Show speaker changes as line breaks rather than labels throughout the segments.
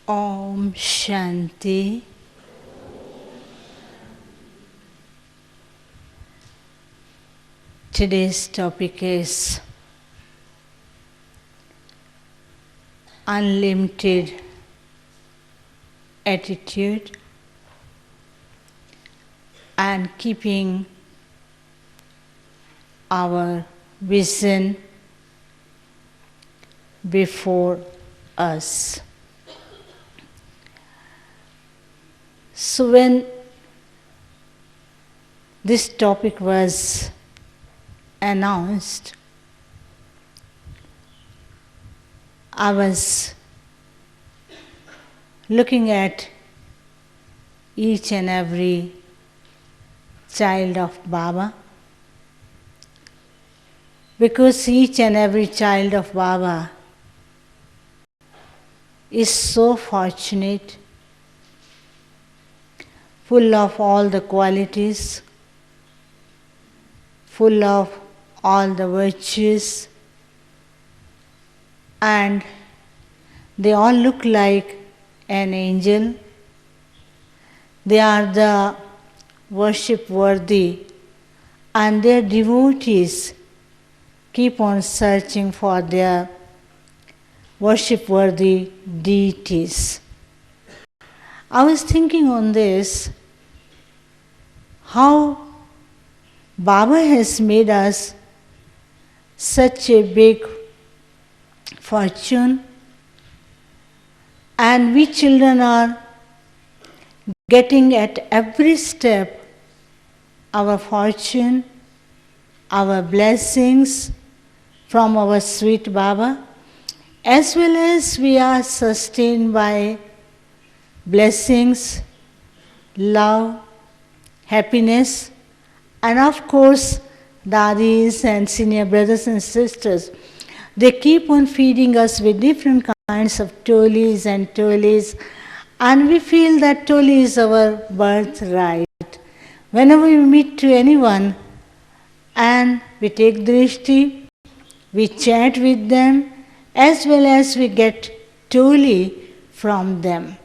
Om Shanti. Today's topic is unlimited attitude and keeping our vision before us. So when this topic was announced, I was looking at each and every child of Baba, because each and every child of Baba is so fortunate, full of all the qualities, full of all the virtues, and they all look like an angel. They are the worship worthy, and their devotees keep on searching for their worship worthy deities. I was thinking on this, how Baba has made us such a big fortune, and we children are getting at every step our fortune, our blessings from our sweet Baba, as well as we are sustained by blessings, love, happiness, and of course, dadis and senior brothers and sisters. They keep on feeding us with different kinds of tolis and tolis, and we feel that toli is our birthright. Whenever we meet to anyone and we take drishti, we chat with them, as well as we get toli from them.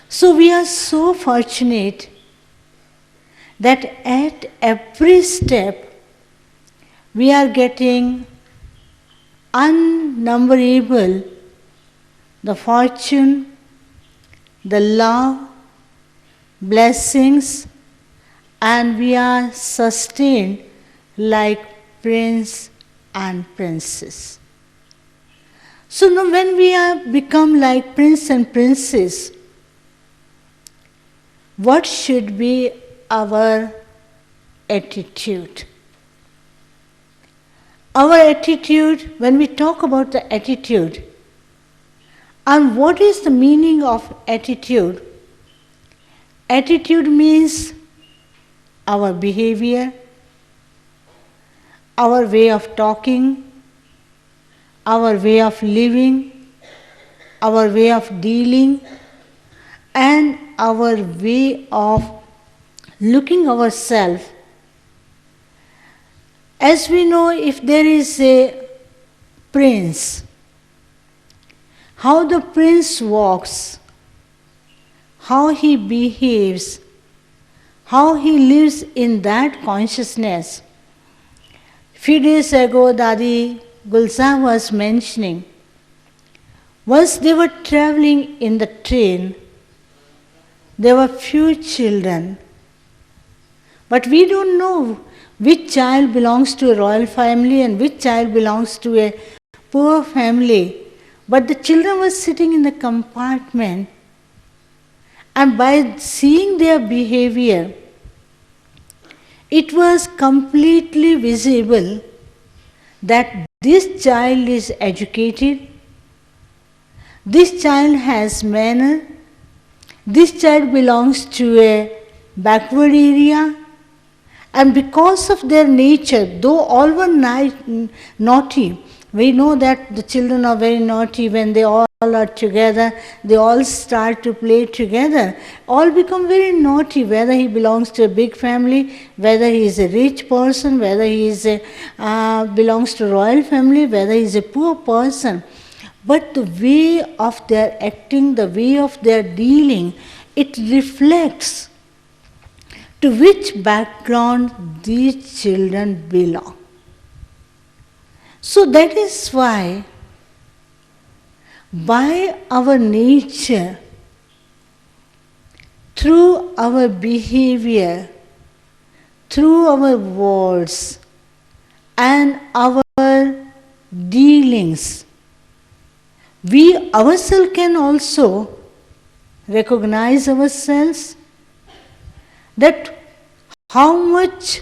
So we are so fortunate that at every step we are getting unnumberable the fortune, the love, blessings, and we are sustained like prince and princess. So now when we have become like prince and princess, what should be our attitude? Our attitude, when we talk about the attitude, and what is the meaning of attitude? Attitude means our behavior, our way of talking, our way of living, our way of dealing, and our way of looking ourselves. As we know, if there is a prince, how the prince walks, how he behaves, how he lives in that consciousness. Few days ago, Dadi Gulsa was mentioning, once they were traveling in the train, there were few children, but we don't know which child belongs to a royal family and which child belongs to a poor family. But the children were sitting in the compartment, and by seeing their behavior, it was completely visible that this child is educated, this child has manner, this child belongs to a backward area, and because of their nature, though all were naughty, we know that the children are very naughty when they all are together, they all start to play together, all become very naughty, whether he belongs to a big family, whether he is a rich person, whether he is belongs to royal family, whether he is a poor person. but the way of their acting, the way of their dealing, it reflects to which background these children belong. So that is why, by our nature, through our behavior, through our words and our dealings, we ourselves can also recognize ourselves, that how much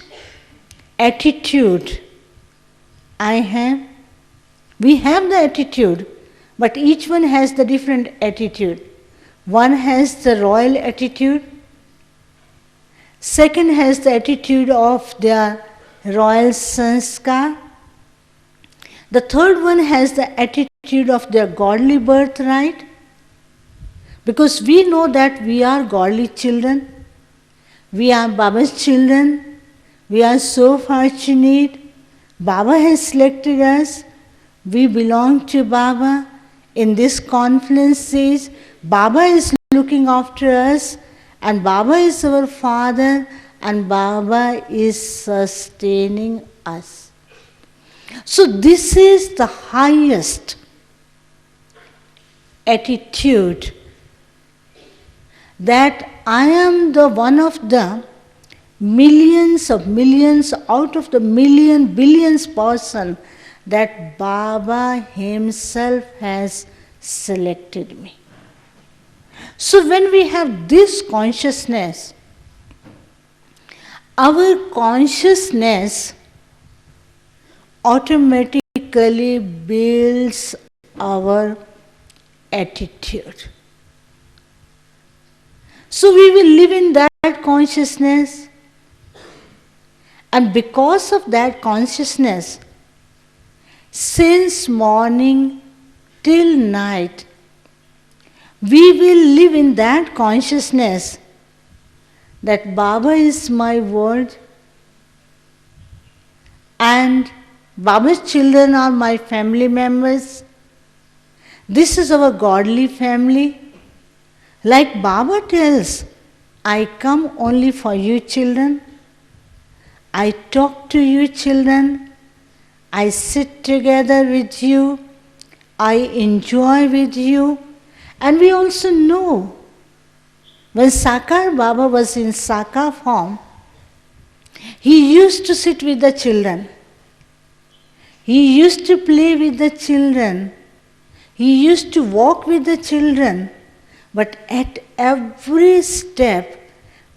attitude I have. We have the attitude, but each one has the different attitude. One has the royal attitude, second has the attitude of their royal sanskar, the third one has the attitude of their godly birthright, because we know that we are godly children, we are Baba's children, we are so fortunate, Baba has selected us, we belong to Baba. In this confluence stage, Baba is looking after us, and Baba is our Father, and Baba is sustaining us. So this is the highest attitude, that I am the one of the millions out of the billions person that Baba himself has selected me. So when we have this consciousness, our consciousness automatically builds our attitude. So we will live in that consciousness, and because of that consciousness, since morning till night, we will live in that consciousness that Baba is my world, and Baba's children are my family members. This is our godly family. Like Baba tells, I come only for you children. I talk to you children. I sit together with you. I enjoy with you. And we also know, when Sakar Baba was in Sakar form, he used to sit with the children. He used to play with the children. He used to walk with the children. But at every step,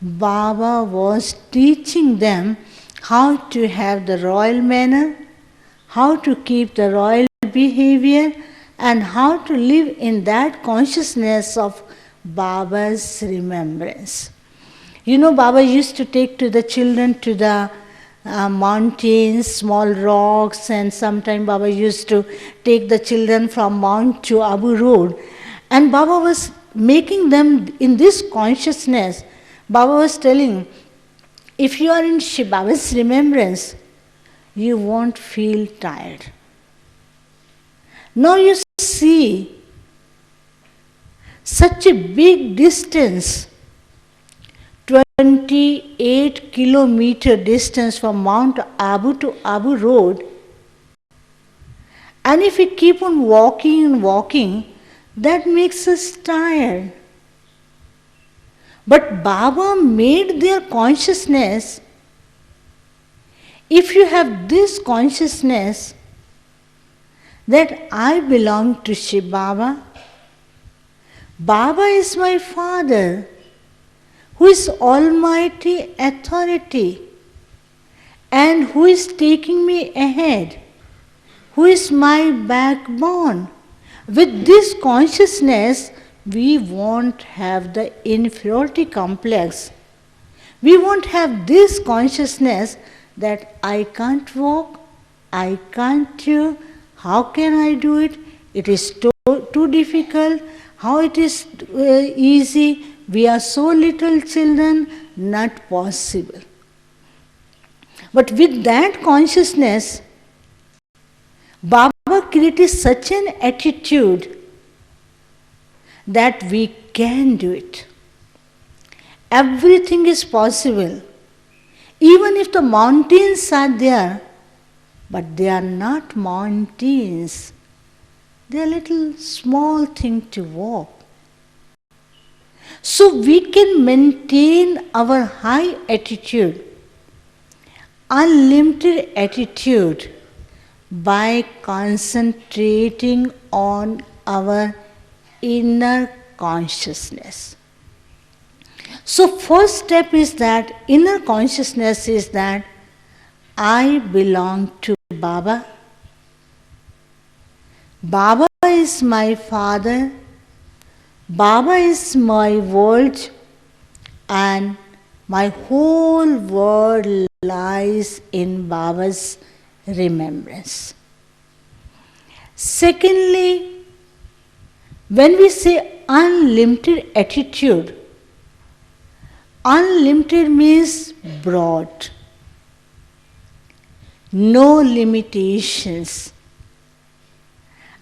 Baba was teaching them how to have the royal manner, how to keep the royal behavior, and how to live in that consciousness of Baba's remembrance. You know, Baba used to take to the children to the mountains, small rocks, and sometimes Baba used to take the children from Mount to Abu Road. And Baba was making them in this consciousness. Baba was telling, if you are in Baba's remembrance, you won't feel tired. Now you see such a big distance, 28-kilometer distance from Mount Abu to Abu Road. And if we keep on walking and walking, that makes us tired. But Baba made their consciousness, if you have this consciousness that I belong to Shiv Baba, Baba is my Father, who is almighty authority and who is taking me ahead, who is my backbone. With this consciousness, we won't have the inferiority complex. We won't have this consciousness that I can't walk, I can't do, how can I do it? It is too difficult. How it is easy? We are so little children, not possible. But with that consciousness, Baba created such an attitude that we can do it. Everything is possible. Even if the mountains are there, but they are not mountains. They are little small thing to walk. So we can maintain our high attitude, unlimited attitude, by concentrating on our inner consciousness. So first step is that inner consciousness is that I belong to Baba. Baba is my father. Baba is my world, and my whole world lies in Baba's remembrance. Secondly, when we say unlimited attitude, unlimited means broad, no limitations.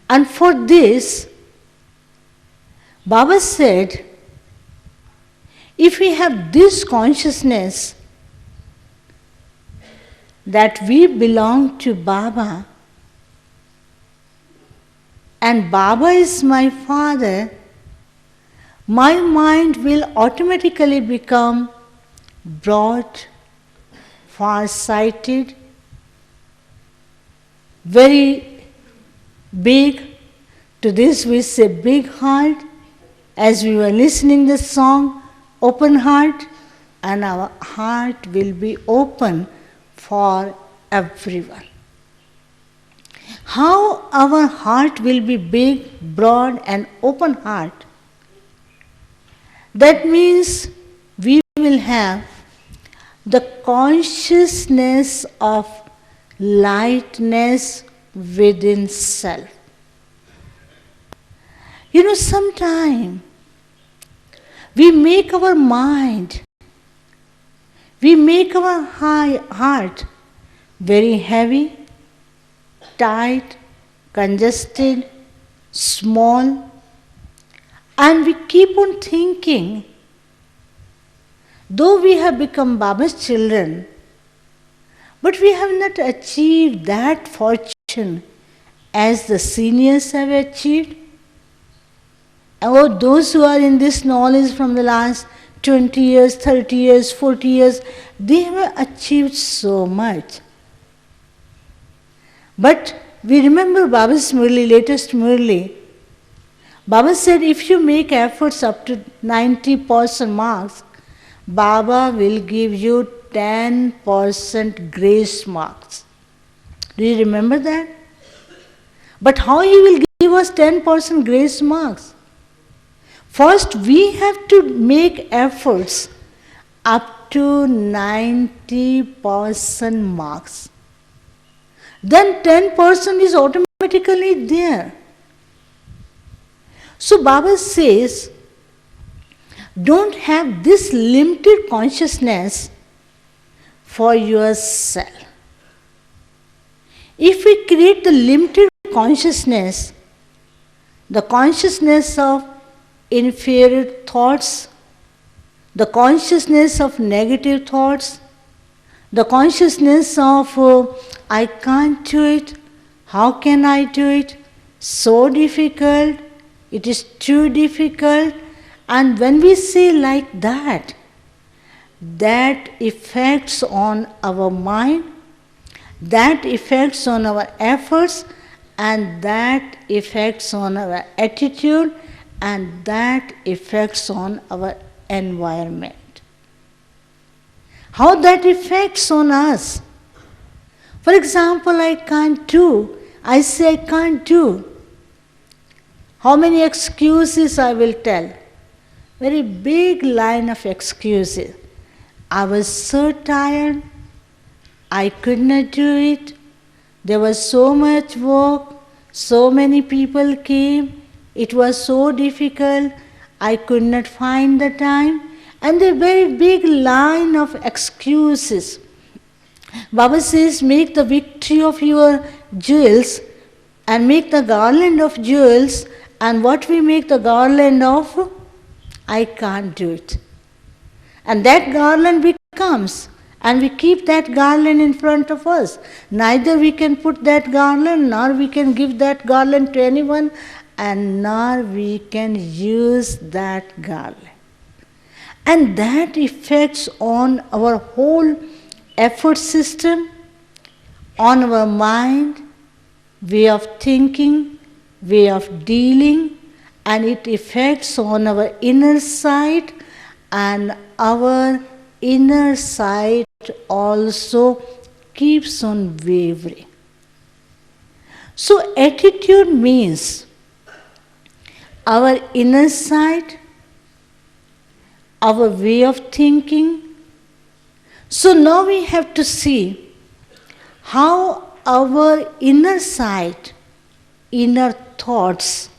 And for this, Baba said, if we have this consciousness that we belong to Baba and Baba is my father, my mind will automatically become broad, far-sighted, very big. To this we say big heart. As we were listening the song, open heart, and our heart will be open for everyone. How our heart will be big, broad and open heart? That means we will have the consciousness of lightness within self. Sometimes we make our mind, we make our heart very heavy, tight, congested, small, and we keep on thinking, though we have become Baba's children, but we have not achieved that fortune as the seniors have achieved. Or those who are in this knowledge from the last 20 years, 30 years, 40 years, they have achieved so much. But we remember Baba's Murli, latest Murli. Baba said if you make efforts up to 90% marks, Baba will give you 10% grace marks. Do you remember that? But how he will give us 10% grace marks? First, we have to make efforts up to 90% marks. Then 10% is automatically there. So Baba says, don't have this limited consciousness for yourself. If we create the limited consciousness, the consciousness of inferior thoughts, the consciousness of negative thoughts, the consciousness of I can't do it, how can I do it, so difficult, it is too difficult. And when we say like that, that affects on our mind, that affects on our efforts, and that affects on our attitude, and that affects on our environment. How that affects on us? For example, I can't do. I say I can't do. How many excuses I will tell? Very big line of excuses. I was so tired. I could not do it. There was so much work. So many people came. It was so difficult, I could not find the time, and a very big line of excuses. Baba says, make the victory of your jewels and make the garland of jewels, and what we make the garland of? I can't do it. And that garland becomes, and we keep that garland in front of us. Neither we can put that garland, nor we can give that garland to anyone, and nor we can use that garland. And that affects on our whole effort system, on our mind, way of thinking, way of dealing, and it affects on our inner sight, and our inner sight also keeps on wavering. So attitude means our inner sight, our way of thinking. So now we have to see how our inner sight, inner thoughts,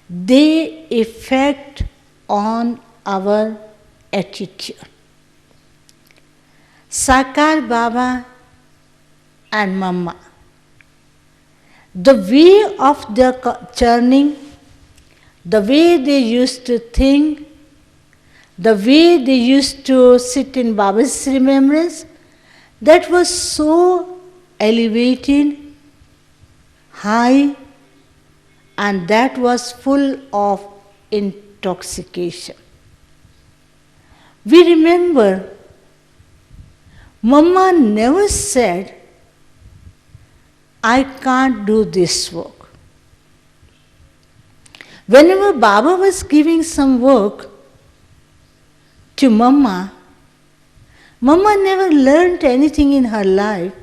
they affect on our attitude. Sakar Baba and Mama, the way of their churning, the way they used to think, the way they used to sit in Baba's remembrance, that was so elevated, high, and that was full of intoxication. We remember Mama never said, I can't do this work. Whenever Baba was giving some work to Mama, Mama never learnt anything in her life.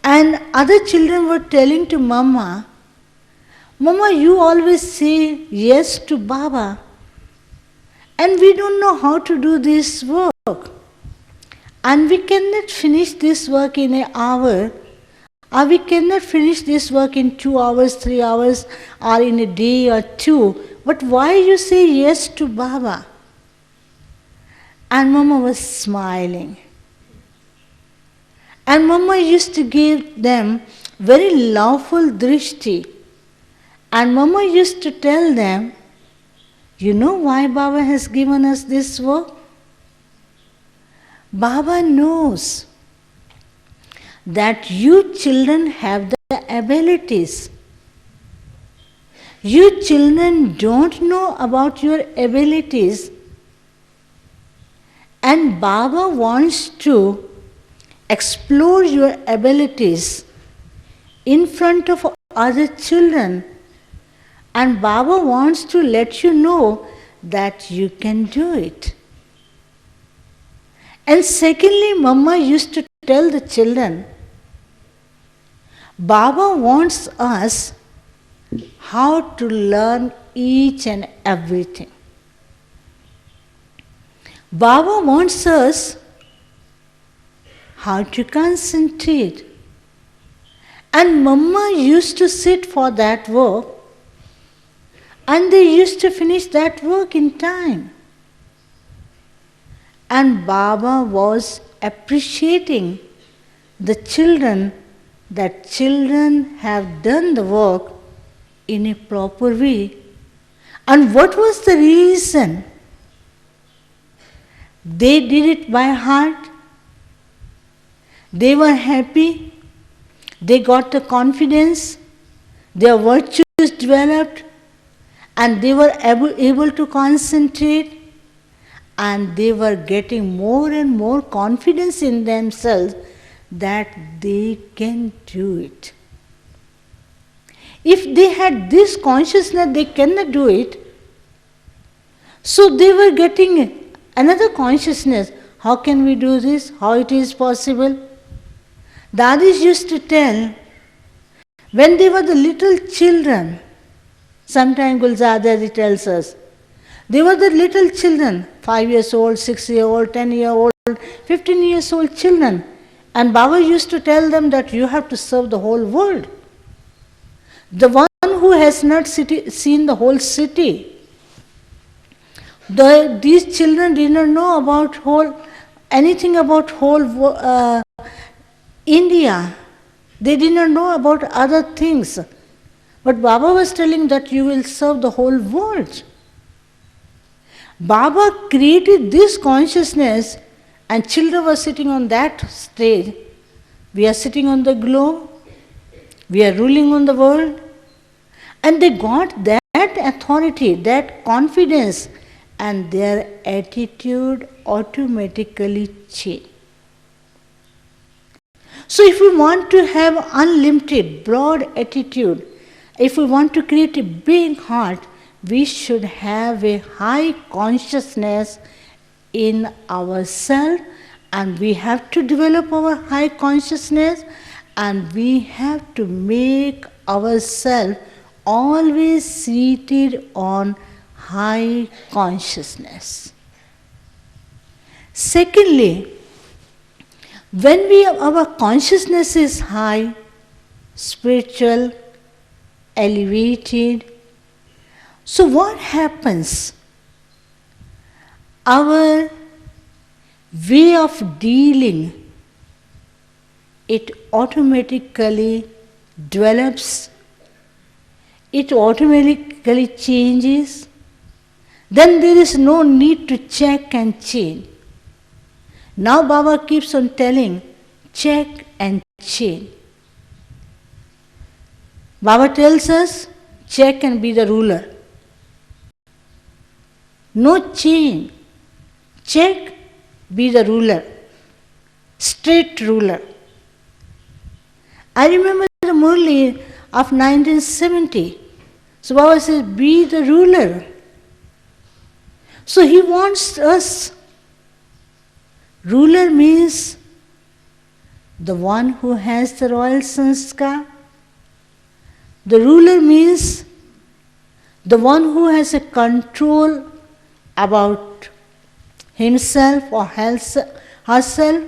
And other children were telling to Mama, Mama, you always say yes to Baba, and we don't know how to do this work. And we cannot finish this work in an hour, or we cannot finish this work in 2 hours, 3 hours, or in a day or two. But why you say yes to Baba? And Mama was smiling. And Mama used to give them very loveful drishti. And Mama used to tell them, you know why Baba has given us this work? Baba knows that you children have the abilities. You children don't know about your abilities, and Baba wants to explore your abilities in front of other children, and Baba wants to let you know that you can do it. And secondly, Mama used to tell the children, Baba wants us how to learn each and everything. Baba wants us how to concentrate. And Mama used to sit for that work, and they used to finish that work in time. And Baba was appreciating the children, that children have done the work in a proper way. And what was the reason? They did it by heart. They were happy. They got the confidence. Their virtues developed. And they were able to concentrate. And they were getting more and more confidence in themselves that they can do it. If they had this consciousness they cannot do it, so they were getting another consciousness. How can we do this? How it is possible? Dadis used to tell, when they were the little children, sometimes Gulzada tells us, they were the little children, 5 years old, 6 years old, 10 years old, 15 years old children. And Baba used to tell them that you have to serve the whole world. The one who has not seen the whole city, these children did not know about anything about whole India. They did not know about other things. But Baba was telling that you will serve the whole world. Baba created this consciousness and children were sitting on that stage. We are sitting on the globe. We are ruling on the world. And they got that authority, that confidence, and their attitude automatically changed. So if we want to have unlimited, broad attitude, if we want to create a big heart, we should have a high consciousness in ourselves, and we have to develop our high consciousness, and we have to make ourselves always seated on high consciousness. Secondly, when our consciousness is high, spiritual, elevated, so what happens? Our way of dealing, it automatically develops, it automatically changes. Then there is no need to check and change. Now Baba keeps on telling, check and change. Baba tells us, check and be the ruler. No change. Check, be the ruler. Straight ruler. I remember the Murli of 1970. So Baba says, be the ruler. So he wants us. Ruler means the one who has the royal sanskar. The ruler means the one who has a control about himself or herself.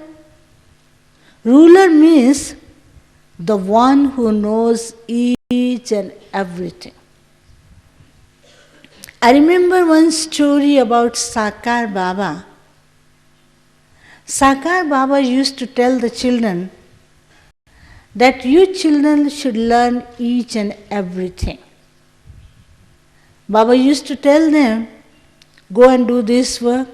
Ruler means the one who knows each and everything. I remember one story about Sakar Baba. Sakar Baba used to tell the children that you children should learn each and everything. Baba used to tell them, go and do this work.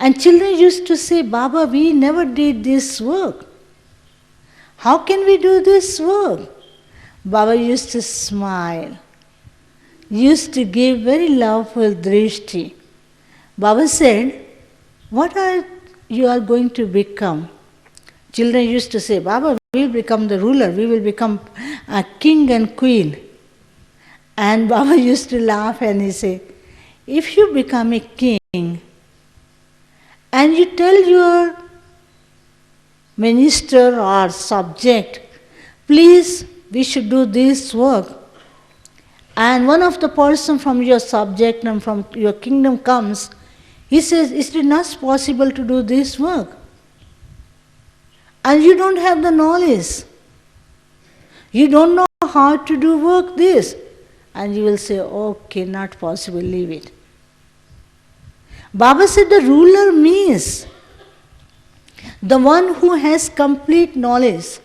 And children used to say, Baba, we never did this work. How can we do this work? Baba used to smile, used to give very loveful drishti. Baba said, what are you are going to become? Children used to say, Baba, we will become the ruler, we will become a king and queen. And Baba used to laugh and he said, if you become a king and you tell your minister or subject, please, we should do this work, and one of the person from your subject and from your kingdom comes, he says, is it not possible to do this work? And you don't have the knowledge. You don't know how to do work this. And you will say, okay, not possible, leave it. Baba said the ruler means the one who has complete knowledge.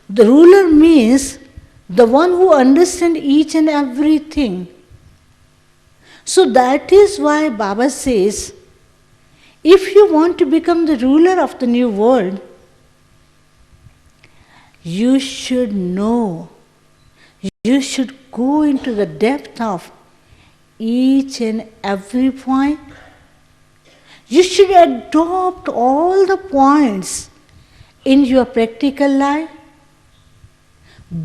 The ruler means the one who understands each and everything. So that is why Baba says, if you want to become the ruler of the new world, you should know, you should go into the depth of each and every point. You should adopt all the points in your practical life.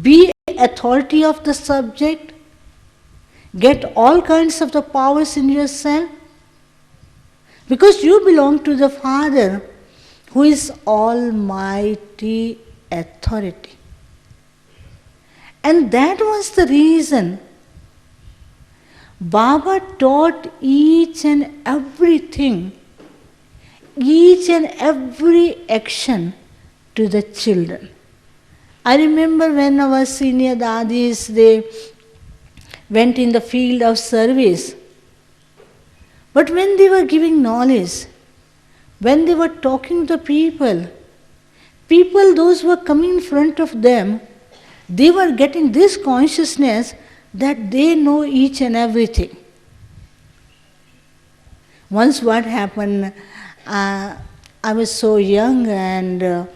Be authority of the subject. Get all kinds of the powers in yourself. Because you belong to the Father who is almighty authority. And that was the reason Baba taught each and everything, each and every action to the children. I remember when our senior dadis, they went in the field of service. But when they were giving knowledge, when they were talking to people, People, those who were coming in front of them, they were getting this consciousness that they know each and everything. Once what happened, I was so young and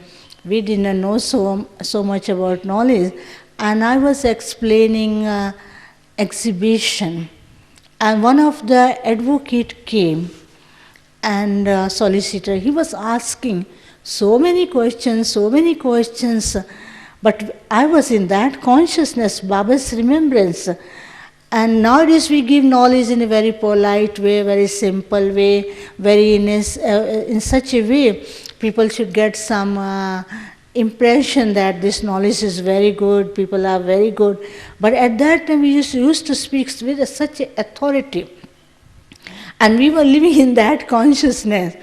we didn't know so much about knowledge, and I was explaining exhibition, and one of the advocate came and solicitor, he was asking so many questions, but I was in that consciousness, Baba's remembrance. And nowadays we give knowledge in a very polite way, very simple way, very in such a way people should get some impression that this knowledge is very good, people are very good. But at that time we used to speak with such authority. And we were living in that consciousness.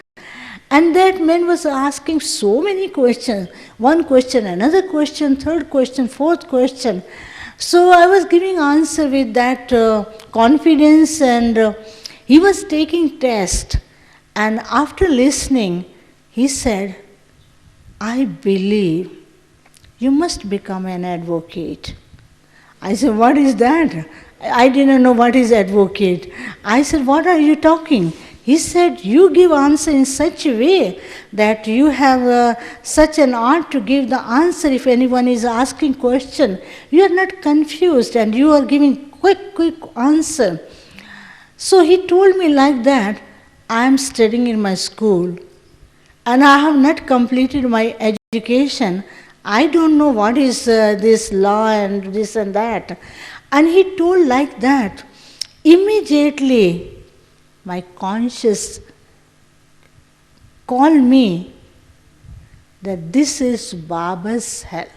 And that man was asking so many questions. One question, another question, third question, fourth question. So I was giving answer with that confidence, and he was taking test. And after listening, he said, I believe you must become an advocate. I said, what is that? I didn't know what is advocate. I said, what are you talking? He said, you give answer in such a way that you have such an art to give the answer. If anyone is asking question, you are not confused and you are giving quick answer. So he told me like that, I am studying in my school and I have not completed my education. I don't know what is this law and this and that. And he told like that. Immediately, my conscious called me that this is Baba's help.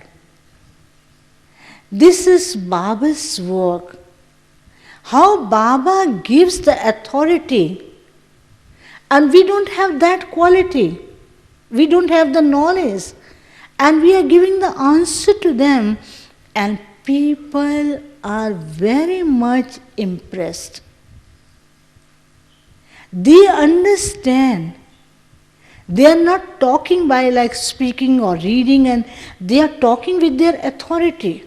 This is Baba's work. How Baba gives the authority, and we don't have that quality. We don't have the knowledge. And we are giving the answer to them, and people are very much impressed. They understand. They are not talking by like speaking or reading, and they are talking with their authority,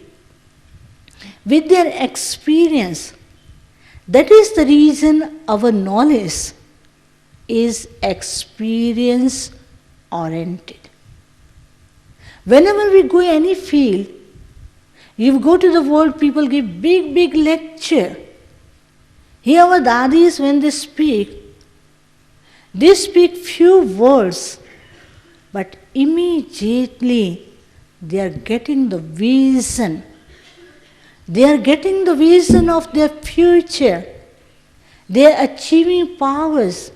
with their experience. That is the reason our knowledge is experience oriented. Whenever we go any field, you go to the world, people give big lecture. Here our dadis, when they speak few words, but immediately they are getting the vision. They are getting the vision of their future. They are achieving powers.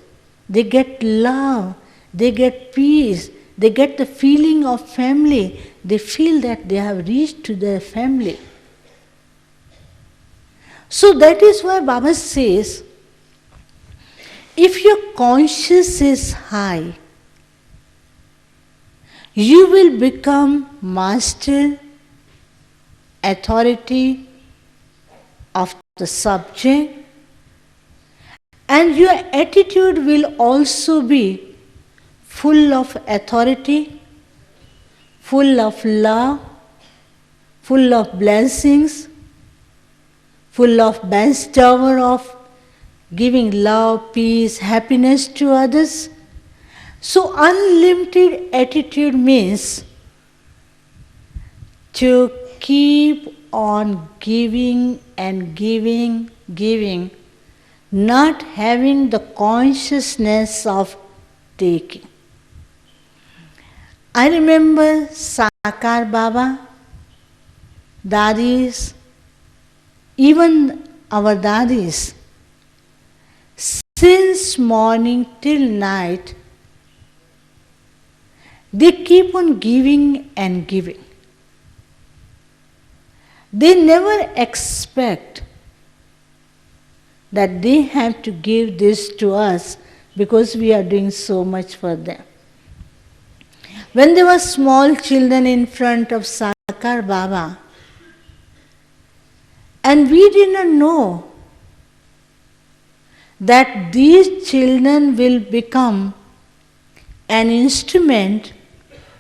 They get love. They get peace. They get the feeling of family. They feel that they have reached to their family. So that is why Baba says, if your conscience is high, you will become master, authority of the subject, and your attitude will also be full of authority, full of love, full of blessings, full of bestower of giving love, peace, happiness to others. So unlimited attitude means to keep on giving and giving, not having the consciousness of taking. I remember Sakar Baba, Dadis, even our Dadis, since morning till night, they keep on giving and giving. They never expect that they have to give this to us because we are doing so much for them. When there were small children in front of Sakar Baba, and we didn't know that these children will become an instrument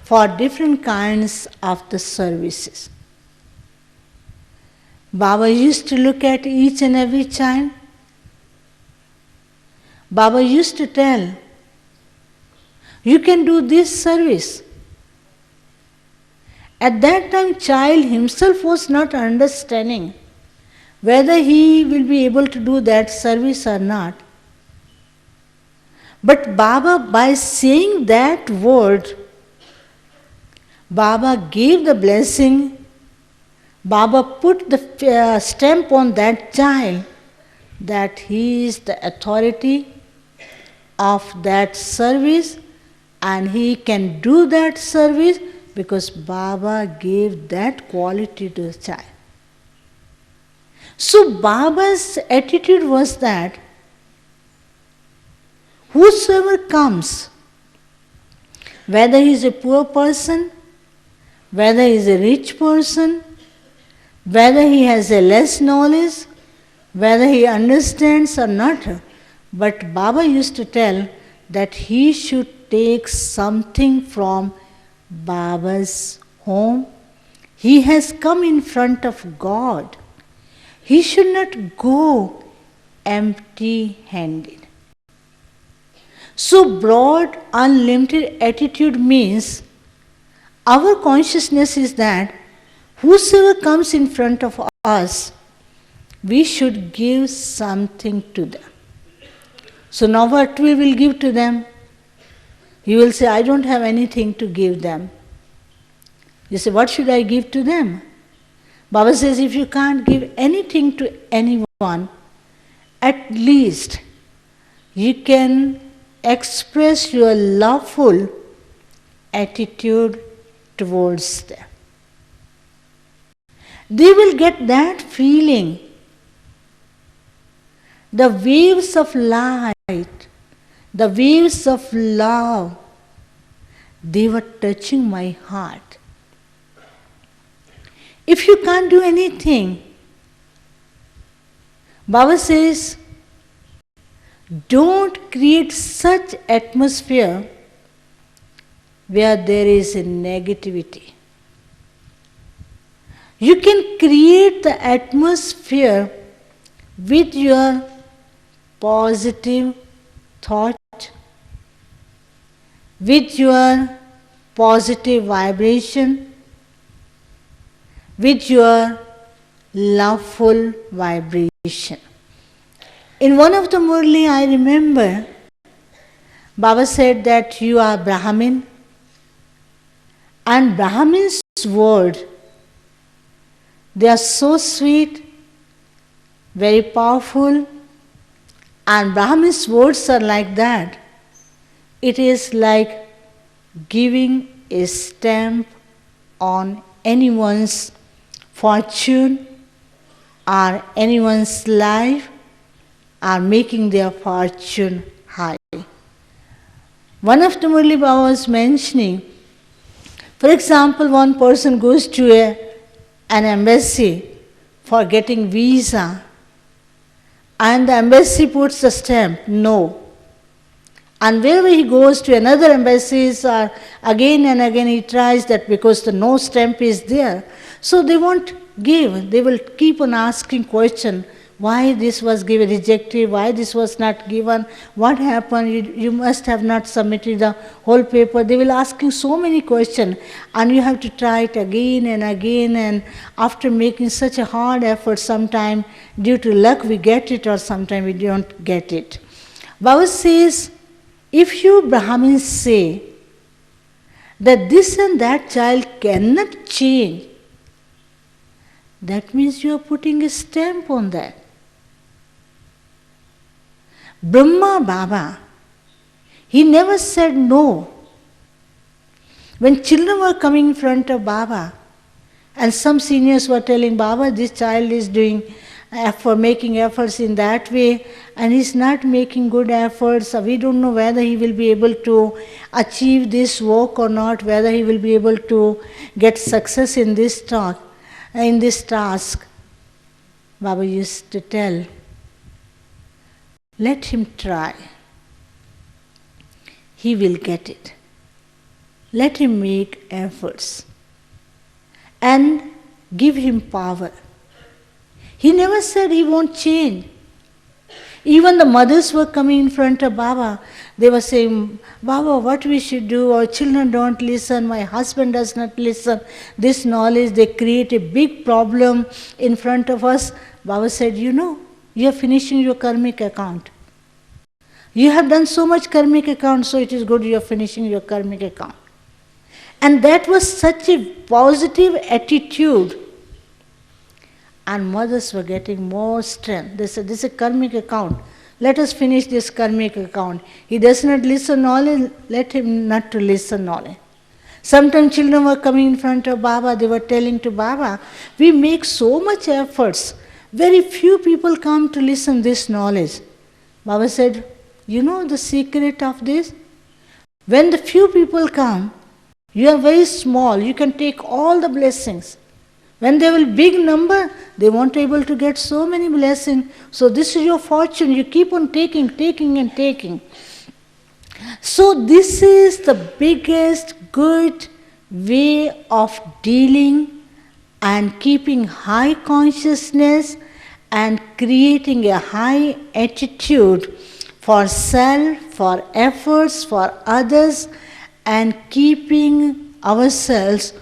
for different kinds of the services. Baba used to look at each and every child. Baba used to tell, you can do this service. At that time, child himself was not understanding whether he will be able to do that service or not. But Baba, by saying that word, Baba gave the blessing. Baba put the stamp on that child that he is the authority of that service and he can do that service because Baba gave that quality to the child. So Baba's attitude was that whosoever comes, whether he is a poor person, whether he is a rich person, whether he has a less knowledge, whether he understands or not, but Baba used to tell that he should take something from Baba's home. He has come in front of God. He should not go empty-handed. So broad, unlimited attitude means our consciousness is that whosoever comes in front of us, we should give something to them. So now what we will give to them? You will say, I don't have anything to give them. You say, what should I give to them? Baba says, if you can't give anything to anyone, at least you can express your loveful attitude towards them. They will get that feeling. The waves of light, the waves of love, they were touching my heart. If you can't do anything, Baba says, don't create such atmosphere where there is a negativity. You can create the atmosphere with your positive thought, with your positive vibration, with your loveful vibration. In one of the Murli, I remember, Baba said that you are Brahmin, and Brahmin's words, they are so sweet, very powerful, and Brahmin's words are like that. It is like giving a stamp on anyone's fortune or anyone's life or making their fortune high. One of the Murli Baba was mentioning, for example, one person goes to an embassy for getting visa and the embassy puts a stamp, no. And wherever he goes to another embassies or again and again he tries that because the no stamp is there. So they won't give. They will keep on asking question, why this was given rejected, why this was not given, what happened, you must have not submitted the whole paper. They will asking so many questions and you have to try it again and after making such a hard effort sometime due to luck we get it or sometime we don't get it. Baba says, if you Brahmins say that this and that child cannot change, that means you are putting a stamp on that. Brahma Baba, he never said no. When children were coming in front of Baba, and some seniors were telling Baba, this child is doing making efforts in that way, and he's not making good efforts. We don't know whether he will be able to achieve this work or not, whether he will be able to get success in this talk, in this task. Baba used to tell, let him try. He will get it. Let him make efforts and give him power. He never said he won't change. Even the mothers were coming in front of Baba. They were saying, Baba, what we should do? Our children don't listen. My husband does not listen. This knowledge, they create a big problem in front of us. Baba said, you are finishing your karmic account. You have done so much karmic account, so it is good you are finishing your karmic account. And that was such a positive attitude. And mothers were getting more strength. They said, this is a karmic account. Let us finish this karmic account. He does not listen knowledge, let him not to listen knowledge. Sometimes children were coming in front of Baba, they were telling to Baba, we make so much efforts. Very few people come to listen this knowledge. Baba said, you know the secret of this? When the few people come, you are very small, you can take all the blessings. When there will be big number, they won't able to get so many blessings. So this is your fortune, you keep on taking and taking. So this is the biggest good way of dealing and keeping high consciousness and creating a high attitude for self, for efforts, for others, and keeping ourselves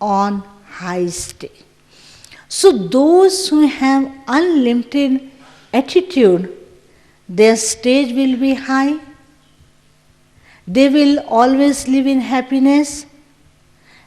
on high state. So those who have unlimited attitude, their stage will be high. They will always live in happiness.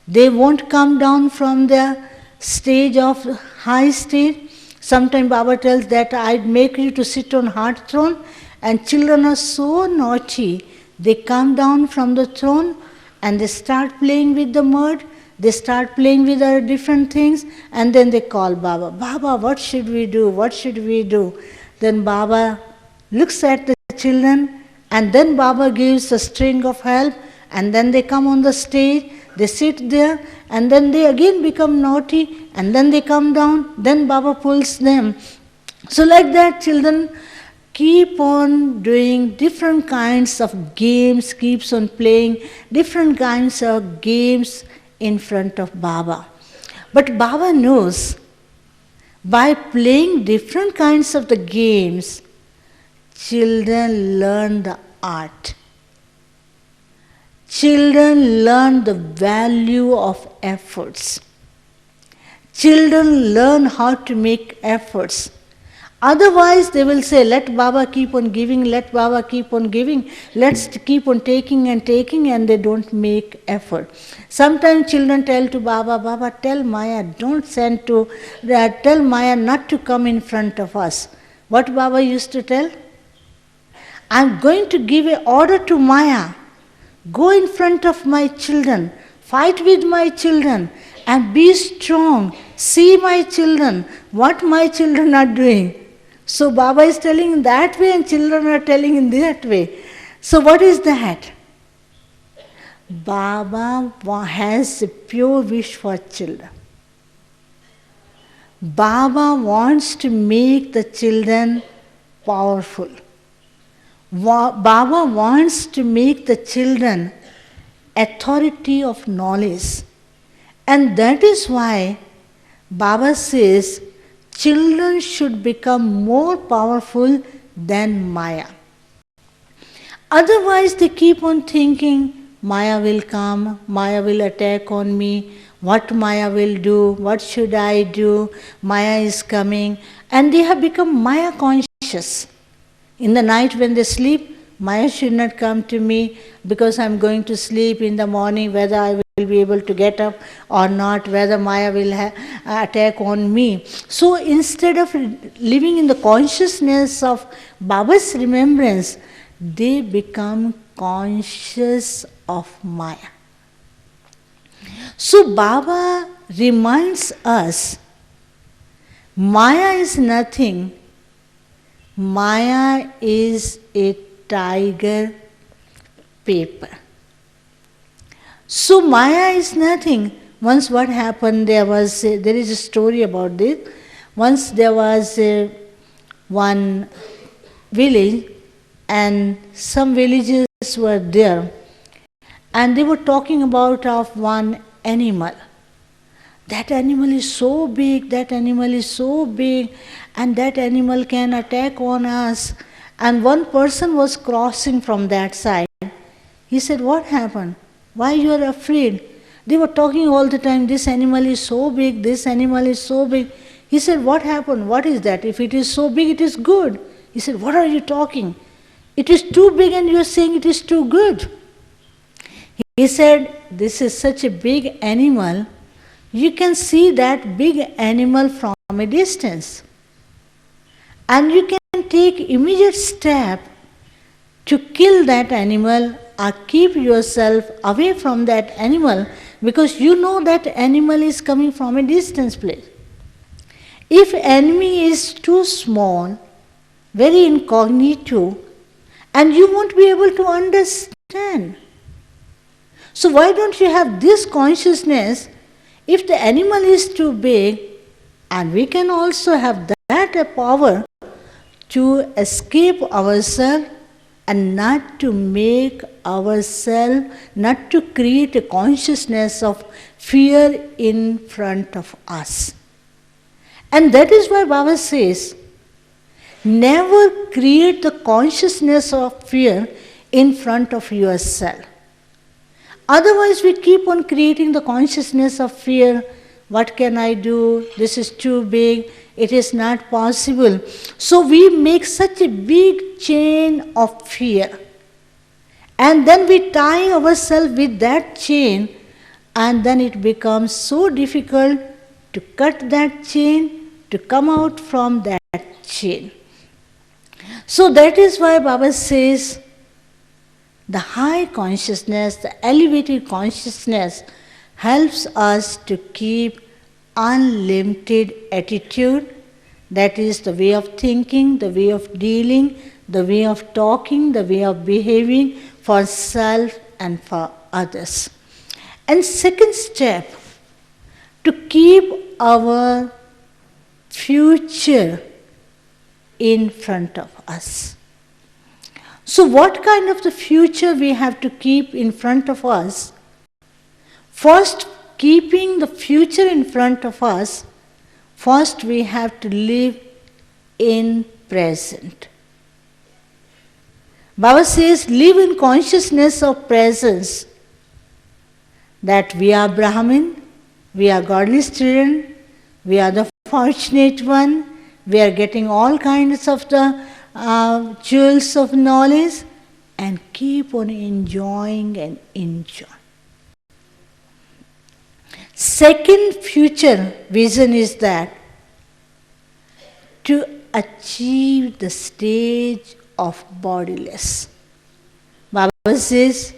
They won't come down from their stage of high state. Sometimes Baba tells that I'd make you to sit on heart throne, and children are so naughty. They come down from the throne and they start playing with the mud. They start playing with other different things, and then they call Baba. Baba, what should we do? What should we do? Then Baba looks at the children, and then Baba gives a string of help, and then they come on the stage, they sit there, and then they again become naughty, and then they come down, then Baba pulls them. So like that, children keep on doing different kinds of games, keeps on playing different kinds of games in front of Baba. But Baba knows by playing different kinds of the games, children learn the art. Children learn the value of efforts. Children learn how to make efforts. Otherwise, they will say, let Baba keep on giving, let Baba keep on giving, let's keep on taking, and they don't make effort. Sometimes children tell to Baba, Baba, tell Maya, tell Maya not to come in front of us. What Baba used to tell? I'm going to give an order to Maya. Go in front of my children, fight with my children, and be strong. See my children, what my children are doing. So Baba is telling in that way and children are telling in that way. So what is that? Baba has a pure wish for children. Baba wants to make the children powerful. Baba wants to make the children authority of knowledge. And that is why Baba says, children should become more powerful than Maya. Otherwise, they keep on thinking, Maya will come, Maya will attack on me, what Maya will do, what should I do, Maya is coming. And they have become Maya conscious. In the night when they sleep, Maya should not come to me because I am going to sleep in the morning, whether I will be able to get up or not, whether Maya will attack on me. So instead of living in the consciousness of Baba's remembrance, they become conscious of Maya. So Baba reminds us, Maya is nothing. Maya is a tiger paper. So Maya is nothing. Once what happened, there is a story about this. Once there was one village and some villagers were there, And they were talking about of one animal. That animal is so big, that animal is so big, and that animal can attack on us. And one person was crossing from that side. He said, what happened? Why you are afraid? They were talking all the time, this animal is so big, this animal is so big. He said, what happened? What is that? If it is so big, it is good. He said, what are you talking? It is too big and you are saying it is too good. He said, this is such a big animal, you can see that big animal from a distance. And you can take immediate step to kill that animal or keep yourself away from that animal, because you know that animal is coming from a distance place. If enemy is too small, very incognito, and you won't be able to understand. So why don't you have this consciousness? If the animal is too big, and we can also have that power to escape ourselves and not to make ourselves, not to create a consciousness of fear in front of us. And that is why Baba says, never create the consciousness of fear in front of yourself. Otherwise, we keep on creating the consciousness of fear. What can I do? This is too big. It is not possible. So we make such a big chain of fear. And then we tie ourselves with that chain, and then it becomes so difficult to cut that chain, to come out from that chain. So that is why Baba says, the high consciousness, the elevated consciousness helps us to keep unlimited attitude. That is the way of thinking, the way of dealing, the way of talking, the way of behaving for self and for others. And second step, to keep our future in front of us. So what kind of the future we have to keep in front of us? First, keeping the future in front of us, first we have to live in present. Baba says, live in consciousness of presence, that we are Brahmin, we are godly children, we are the fortunate one, we are getting all kinds of the jewels of knowledge, and keep on enjoying and enjoy. Second future vision is that to achieve the stage of bodiless. Baba says,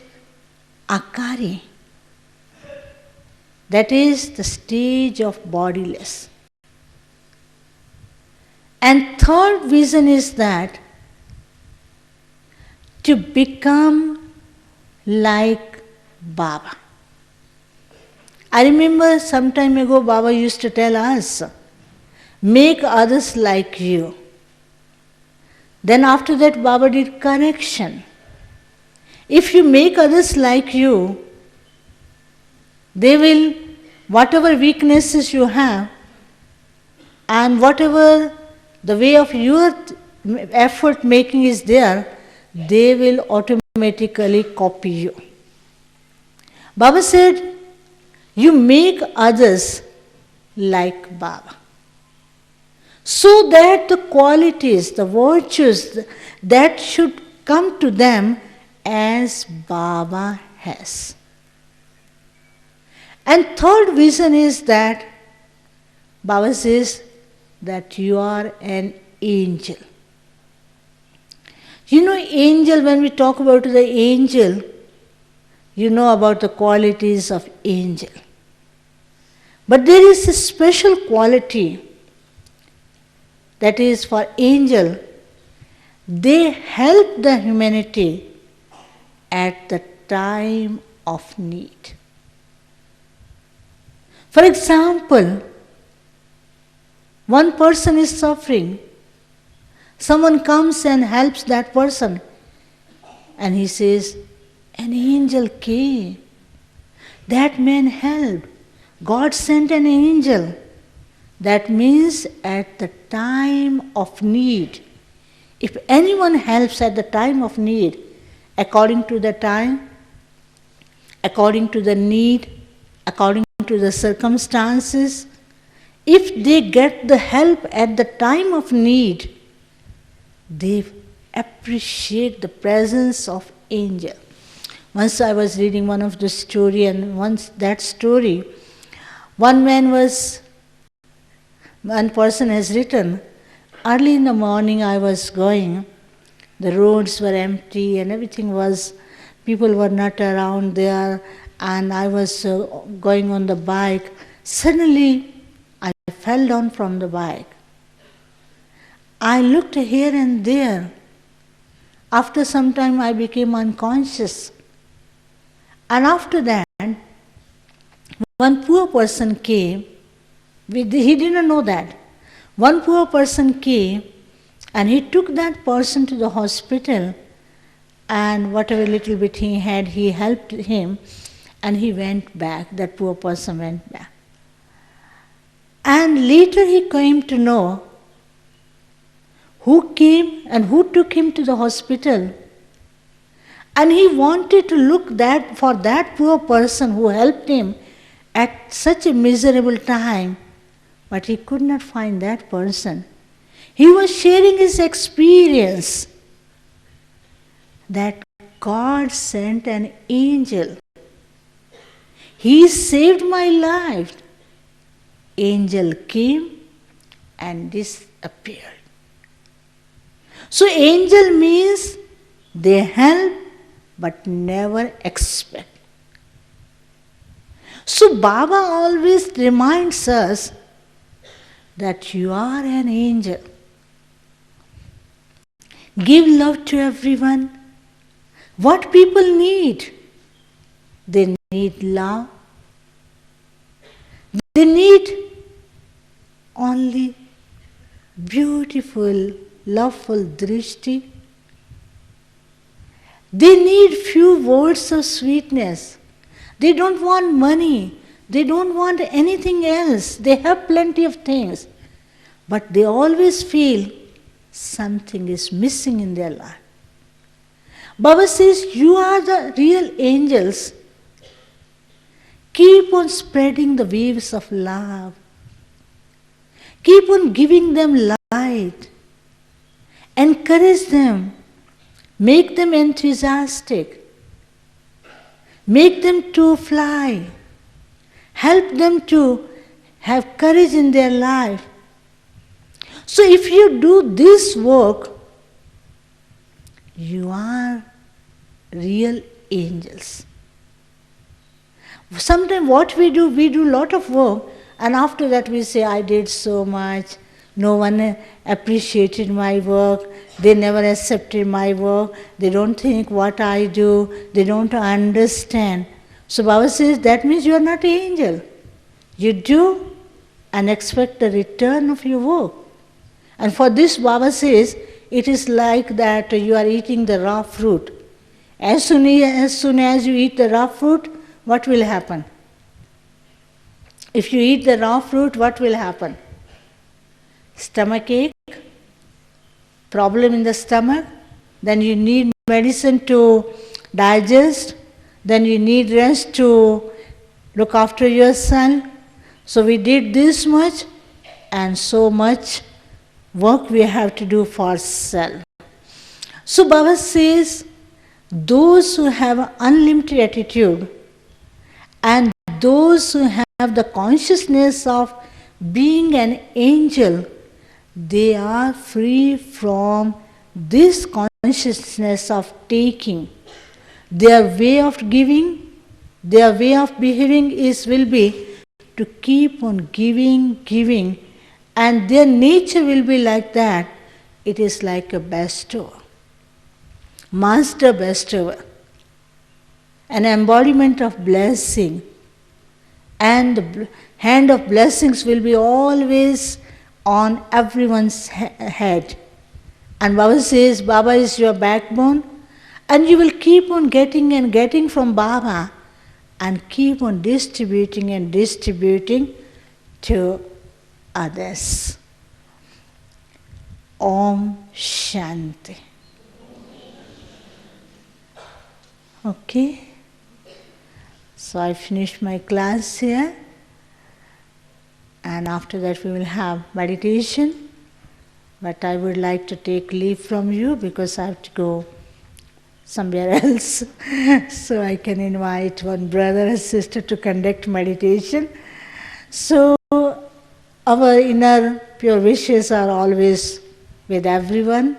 Akari. That is the stage of bodiless. And third vision is that to become like Baba. I remember some time ago Baba used to tell us, make others like you. Then after that Baba did correction. If you make others like you, they will, whatever weaknesses you have, and whatever the way of your effort making is there, they will automatically copy you. Baba said, you make others like Baba, so that the qualities, the virtues that should come to them as Baba has. And third vision is that Baba says that you are an angel. You know, angel, when we talk about the angel, you know about the qualities of angel. But there is a special quality that is for angel. They help the humanity at the time of need. For example, one person is suffering. Someone comes and helps that person, and he says, An angel came. That man helped. God sent an angel. That means at the time of need. If anyone helps at the time of need, according to the time, according to the need, according to the circumstances, if they get the help at the time of need, they appreciate the presence of angel. Once I was reading one of the story, and once that story, one person has written, early in the morning I was going, the roads were empty and people were not around there, and I was going on the bike. Suddenly I fell down from the bike. I looked here and there. After some time I became unconscious. And after that, one poor person came. He didn't know that. One poor person came and he took that person to the hospital, and whatever little bit he had, he helped him, and he went back. That poor person went back. And later he came to know who came and who took him to the hospital. And he wanted to look for that poor person who helped him at such a miserable time, but he could not find that person. He was sharing his experience that God sent an angel. He saved my life. Angel came and disappeared. So angel means they help but never expect. So Baba always reminds us that you are an angel. Give love to everyone. What people need? They need love. They need only beautiful, loveful drishti. They need few words of sweetness. They don't want money. They don't want anything else. They have plenty of things. But they always feel something is missing in their life. Baba says, you are the real angels. Keep on spreading the waves of love. Keep on giving them light. Encourage them. Make them enthusiastic. Make them to fly. Help them to have courage in their life. So if you do this work, you are real angels. Sometimes what we do a lot of work, and after that we say, I did so much, no one appreciated my work, they never accepted my work, they don't think what I do, they don't understand. So Baba says, that means you are not an angel. You do and expect the return of your work. And for this Baba says, it is like that you are eating the raw fruit. As soon as you eat the raw fruit, what will happen? If you eat the raw fruit, what will happen? Stomachache, problem in the stomach, then you need medicine to digest, then you need rest to look after yourself. So we did this much and so much work we have to do for self. So Baba says, those who have unlimited attitude and those who have the consciousness of being an angel, they are free from this consciousness of taking. Their way of giving, their way of behaving will be to keep on giving, and their nature will be like that. It is like a bestower, master bestower, an embodiment of blessing, and the hand of blessings will be always on everyone's head. And Baba says, Baba is your backbone, And you will keep on getting and getting from Baba and keep on distributing and distributing to others. Om Shanti. Okay? So I finished my class here, and after that we will have meditation. But I would like to take leave from you because I have to go somewhere else. So I can invite one brother or sister to conduct meditation. So our inner pure wishes are always with everyone.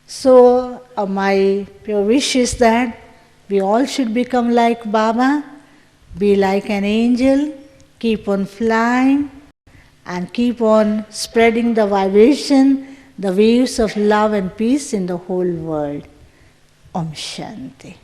So my pure wish is that we all should become like Baba, be like an angel, keep on flying, and keep on spreading the vibration, the waves of love and peace in the whole world. Om Shanti.